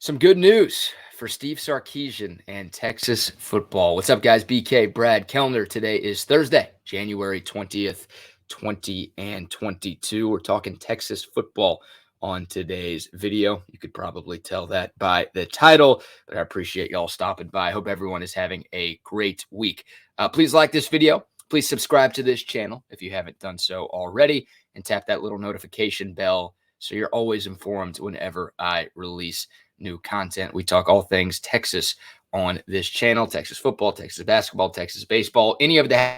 Some good news for Steve Sarkisian and Texas football. What's up, guys? BK, Brad, Kellner. Today is Thursday, January 20th, 2022. We're talking Texas football on today's video. You could probably tell that by the title, but I appreciate y'all stopping by. I hope everyone is having a great week. Please like this video. Please subscribe to this channel if you haven't done so already, and tap that little notification bell so you're always informed whenever I release new content. We talk all things Texas on this channel: Texas football, Texas basketball, Texas baseball. Any of the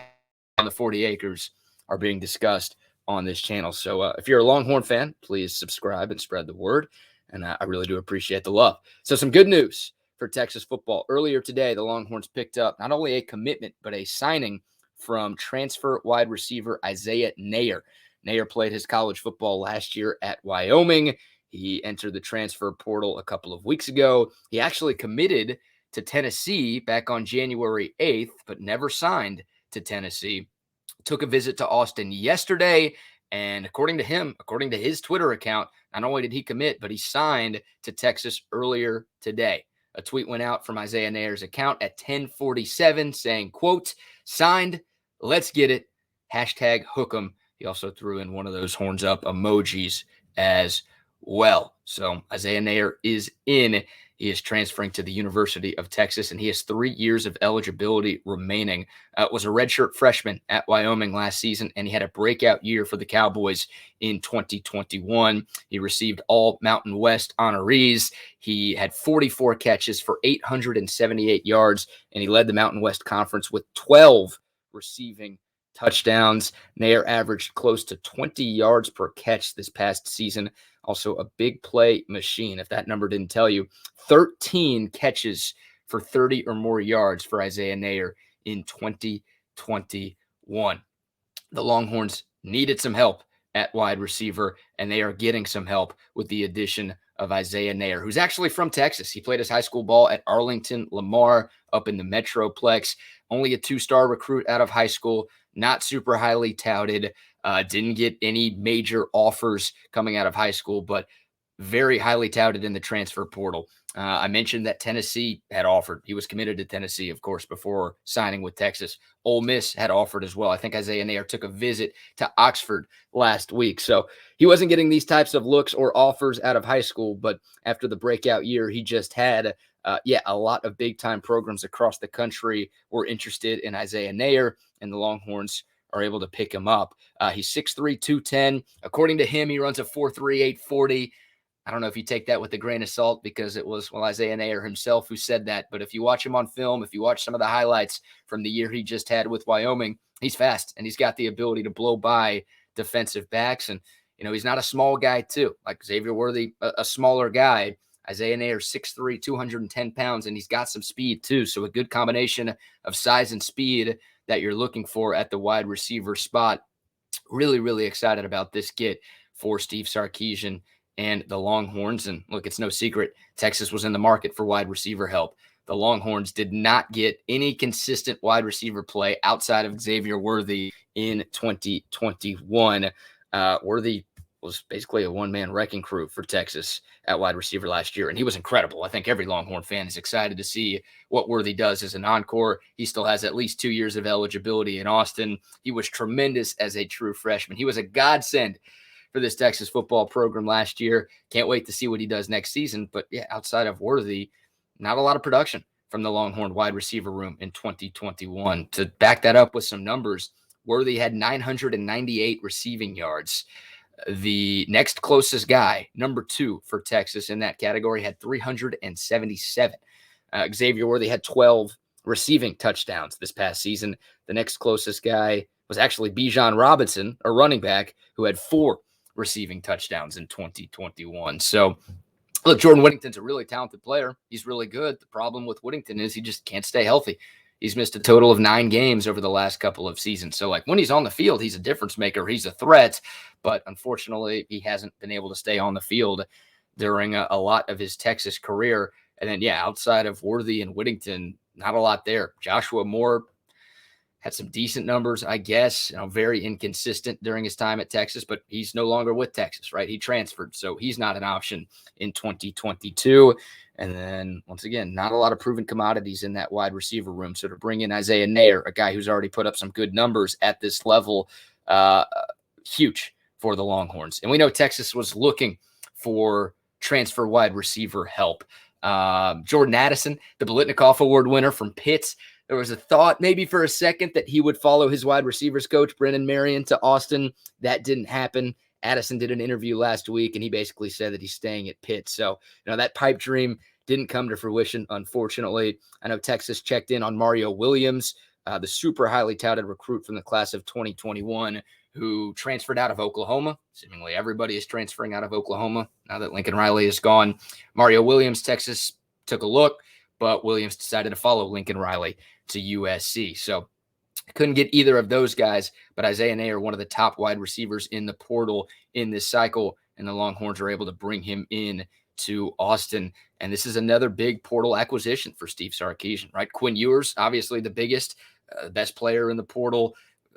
on the 40 acres are being discussed on this channel. So if you're a Longhorn fan, please subscribe and spread the word. And I really do appreciate the love. So some good news for Texas football. Earlier today, the Longhorns picked up not only a commitment, but a signing from transfer wide receiver Isaiah Neyor. Neyor played his college football last year at Wyoming. He entered the transfer portal a couple of weeks ago. He actually committed to Tennessee back on January 8th, but never signed to Tennessee. Took a visit to Austin yesterday, and according to him, according to his Twitter account, not only did he commit, but he signed to Texas earlier today. A tweet went out from Isaiah Neyor's account at 10:47 saying, quote, "Signed, let's get it, hashtag hook 'em." He also threw in one of those horns up emojis as well. So Isaiah Neyor is in. He is transferring to the University of Texas, and he has 3 years of eligibility remaining. Was a redshirt freshman at Wyoming last season, and he had a breakout year for the Cowboys in 2021. He received all Mountain West honorees. He had 44 catches for 878 yards, and he led the Mountain West Conference with 12 receiving touchdowns. Neyor averaged close to 20 yards per catch this past season. Also a big play machine. If that number didn't tell you, 13 catches for 30 or more yards for Isaiah Neyor in 2021. The Longhorns needed some help at wide receiver, and they are getting some help with the addition of Isaiah Neyor, who's actually from Texas. He played his high school ball at Arlington Lamar up in the Metroplex. Only a two-star recruit out of high school, not super highly touted, didn't get any major offers coming out of high school, but very highly touted in the transfer portal. I mentioned that Tennessee had offered. He was committed to Tennessee, of course, before signing with Texas. Ole Miss had offered as well. I think Isaiah Neyor took a visit to Oxford last week. So he wasn't getting these types of looks or offers out of high school, but after the breakout year he just had, a lot of big-time programs across the country were interested in Isaiah Neyor, and the Longhorns are able to pick him up. He's 6'3", 210. According to him, he runs a 4.3, 840. I don't know if you take that with a grain of salt because it was, Isaiah Neyor himself who said that. But if you watch him on film, if you watch some of the highlights from the year he just had with Wyoming, he's fast, and he's got the ability to blow by defensive backs. And, he's not a small guy, too. Like Xavier Worthy, a smaller guy. Isaiah Neyor, 6'3", 210 pounds, and he's got some speed, too. So a good combination of size and speed that you're looking for at the wide receiver spot. Really, really excited about this get for Steve Sarkisian and the Longhorns. And look, it's no secret, Texas was in the market for wide receiver help. The Longhorns did not get any consistent wide receiver play outside of Xavier Worthy in 2021. Worthy was basically a one-man wrecking crew for Texas at wide receiver last year, and he was incredible. I think every Longhorn fan is excited to see what Worthy does as an encore. He still has at least 2 years of eligibility in Austin. He was tremendous as a true freshman. He was a godsend for this Texas football program last year. Can't wait to see what he does next season. But yeah, outside of Worthy, not a lot of production from the Longhorn wide receiver room in 2021. To back that up with some numbers, Worthy had 998 receiving yards. The next closest guy, number 2 for Texas in that category, had 377. Xavier Worthy had 12 receiving touchdowns this past season. The next closest guy was actually Bijan Robinson, a running back, who had 4 receiving touchdowns in 2021. So, look, Jordan Whittington's a really talented player. He's really good. The problem with Whittington is he just can't stay healthy. He's missed a total of 9 games over the last couple of seasons. So, when he's on the field, he's a difference maker. He's a threat. But unfortunately, he hasn't been able to stay on the field during a lot of his Texas career. And then, outside of Worthy and Whittington, not a lot there. Joshua Moore, had some decent numbers, I guess, very inconsistent during his time at Texas, but he's no longer with Texas, right? He transferred, so he's not an option in 2022. And then, once again, not a lot of proven commodities in that wide receiver room. So to bring in Isaiah Neyor, a guy who's already put up some good numbers at this level, huge for the Longhorns. And we know Texas was looking for transfer wide receiver help. Jordan Addison, the Biletnikoff Award winner from Pitt. There was a thought maybe for a second that he would follow his wide receivers coach, Brennan Marion, to Austin. That didn't happen. Addison did an interview last week, and he basically said that he's staying at Pitt. So, that pipe dream didn't come to fruition, unfortunately. I know Texas checked in on Mario Williams, the super highly touted recruit from the class of 2021, who transferred out of Oklahoma. Seemingly everybody is transferring out of Oklahoma now that Lincoln Riley is gone. Mario Williams, Texas took a look, but Williams decided to follow Lincoln Riley to USC. So couldn't get either of those guys, but Isaiah Neyor, one of the top wide receivers in the portal in this cycle, and the Longhorns are able to bring him in to Austin. And this is another big portal acquisition for Steve Sarkisian, right? Quinn Ewers, obviously the biggest, best player in the portal,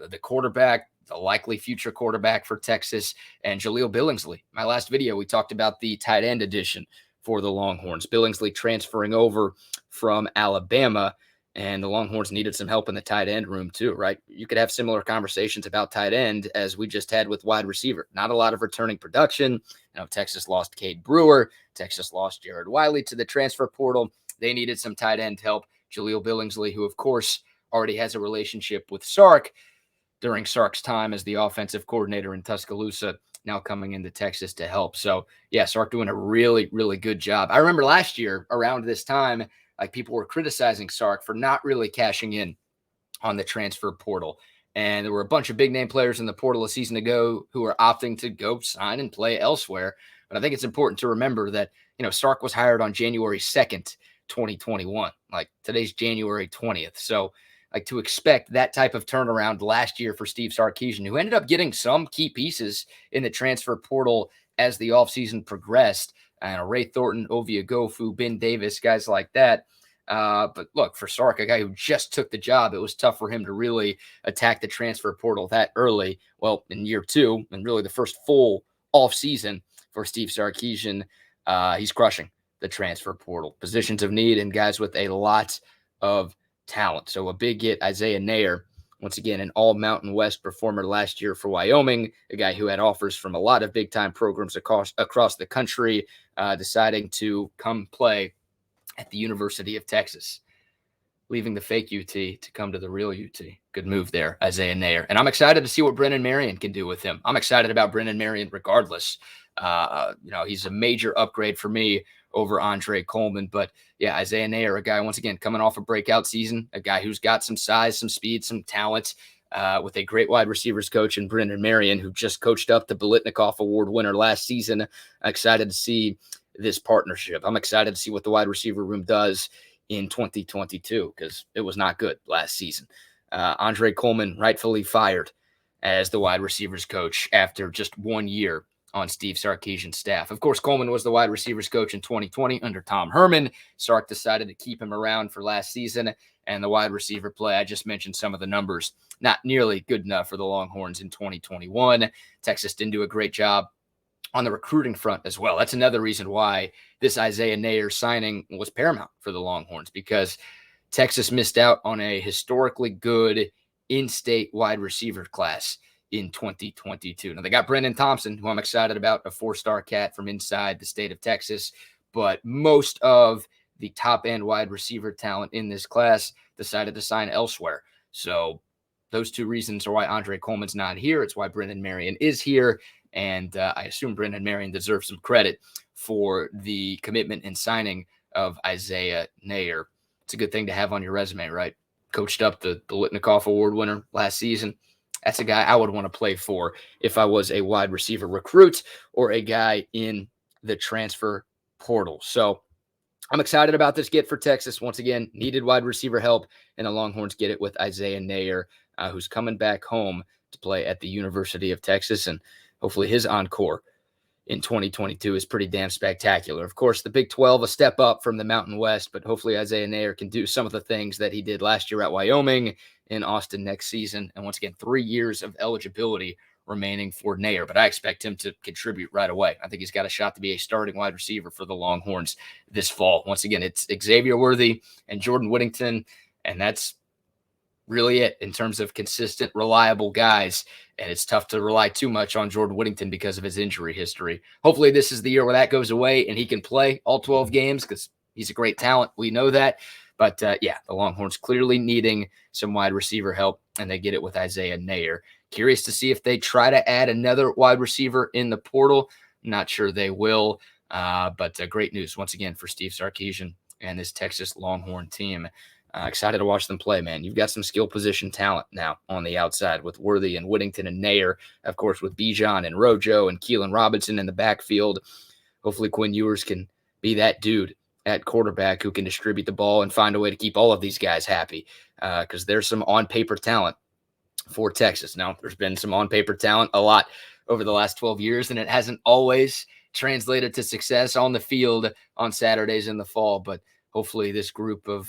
the quarterback, the likely future quarterback for Texas, and Jahleel Billingsley. My last video, we talked about the tight end addition for the Longhorns. Billingsley transferring over from Alabama, and the Longhorns needed some help in the tight end room too, right? You could have similar conversations about tight end as we just had with wide receiver. Not a lot of returning production. Texas lost Cade Brewer. Texas lost Jared Wiley to the transfer portal. They needed some tight end help. Jahleel Billingsley, who of course already has a relationship with Sark during Sark's time as the offensive coordinator in Tuscaloosa, now coming into Texas to help. So yeah, Sark doing a really, really good job. I remember last year around this time, people were criticizing Sark for not really cashing in on the transfer portal. And there were a bunch of big name players in the portal a season ago who are opting to go sign and play elsewhere. But I think it's important to remember that, Sark was hired on January 2nd, 2021. Today's January 20th. So to expect that type of turnaround last year for Steve Sarkisian, who ended up getting some key pieces in the transfer portal as the offseason progressed. Ray Thornton, Ovia Gofu, Ben Davis, guys like that. But look, for Sark, a guy who just took the job, it was tough for him to really attack the transfer portal that early. Well, in year two, and really the first full offseason for Steve Sarkisian, he's crushing the transfer portal. Positions of need and guys with a lot of talent. So a big get, Isaiah Neyor, once again, an all-Mountain West performer last year for Wyoming, a guy who had offers from a lot of big-time programs across the country, deciding to come play at the University of Texas, leaving the fake UT to come to the real UT. Good move there, Isaiah Neyor. And I'm excited to see what Brennan Marion can do with him. I'm excited about Brennan Marion regardless. He's a major upgrade for me over Andre Coleman. But yeah, Isaiah Neyor, a guy, once again, coming off a breakout season, a guy who's got some size, some speed, some talent, with a great wide receivers coach in Brennan Marion, who just coached up the Biletnikoff Award winner last season. I'm excited to see this partnership. I'm excited to see what the wide receiver room does in 2022, because it was not good last season. Andre Coleman rightfully fired as the wide receivers coach after just 1 year on Steve Sarkisian's staff. Of course, Coleman was the wide receivers coach in 2020 under Tom Herman. Sark decided to keep him around for last season, and the wide receiver play, I just mentioned some of the numbers, not nearly good enough for the Longhorns in 2021. Texas didn't do a great job on the recruiting front as well. That's another reason why this Isaiah Neyor signing was paramount for the Longhorns, because Texas missed out on a historically good in-state wide receiver class in 2022. Now, they got Brendan Thompson, who I'm excited about, a four-star cat from inside the state of Texas, but most of the top-end wide receiver talent in this class decided to sign elsewhere. So those two reasons are why Andre Coleman's not here. It's why Brennan Marion is here, and I assume Brennan Marion deserves some credit for the commitment and signing of Isaiah Neyor. It's a good thing to have on your resume, right? Coached up the Biletnikoff Award winner last season. That's a guy I would want to play for if I was a wide receiver recruit or a guy in the transfer portal. So I'm excited about this get for Texas. Once again, needed wide receiver help, and the Longhorns get it with Isaiah Neyor, who's coming back home to play at the University of Texas, and hopefully his encore in 2022 is pretty damn spectacular. Of course, the Big 12, a step up from the Mountain West, but hopefully Isaiah Neyor can do some of the things that he did last year at Wyoming in Austin next season. And once again, 3 years of eligibility remaining for Neyor, but I expect him to contribute right away. I think he's got a shot to be a starting wide receiver for the Longhorns this fall. Once again, it's Xavier Worthy and Jordan Whittington, and that's really it in terms of consistent, reliable guys. And it's tough to rely too much on Jordan Whittington because of his injury history. Hopefully this is the year where that goes away and he can play all 12 games because he's a great talent. We know that. But yeah, the Longhorns clearly needing some wide receiver help, and they get it with Isaiah Neyor. Curious to see if they try to add another wide receiver in the portal. Not sure they will, but great news once again for Steve Sarkisian and this Texas Longhorn team. Excited to watch them play, man. You've got some skill position talent now on the outside with Worthy and Whittington and Neyor, of course, with Bijan and Rojo and Keelan Robinson in the backfield. Hopefully Quinn Ewers can be that dude at quarterback who can distribute the ball and find a way to keep all of these guys happy, because there's some on-paper talent for Texas. Now, there's been some on-paper talent a lot over the last 12 years, and it hasn't always translated to success on the field on Saturdays in the fall, but hopefully this group of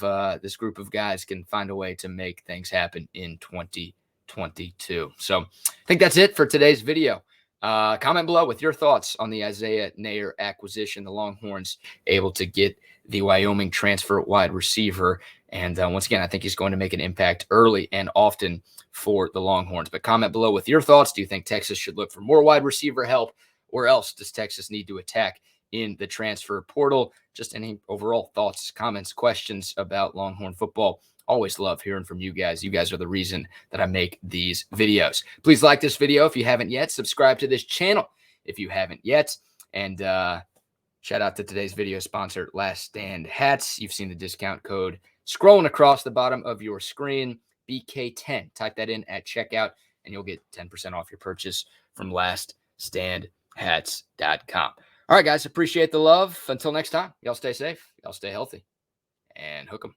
guys can find a way to make things happen in 2022. So I think that's it for today's video. Comment below with your thoughts on the Isaiah Neyor acquisition. The Longhorns able to get the Wyoming transfer wide receiver. And once again, I think he's going to make an impact early and often for the Longhorns. But comment below with your thoughts. Do you think Texas should look for more wide receiver help? Where else does Texas need to attack in the transfer portal? Just any overall thoughts, comments, questions about Longhorn football. Always love hearing from you guys. You guys are the reason that I make these videos. Please like this video if you haven't yet. Subscribe to this channel if you haven't yet. And shout out to today's video sponsor, Last Stand Hats. You've seen the discount code scrolling across the bottom of your screen, BK10. Type that in at checkout, and you'll get 10% off your purchase from laststandhats.com. All right, guys, appreciate the love. Until next time, y'all stay safe, y'all stay healthy, and hook 'em.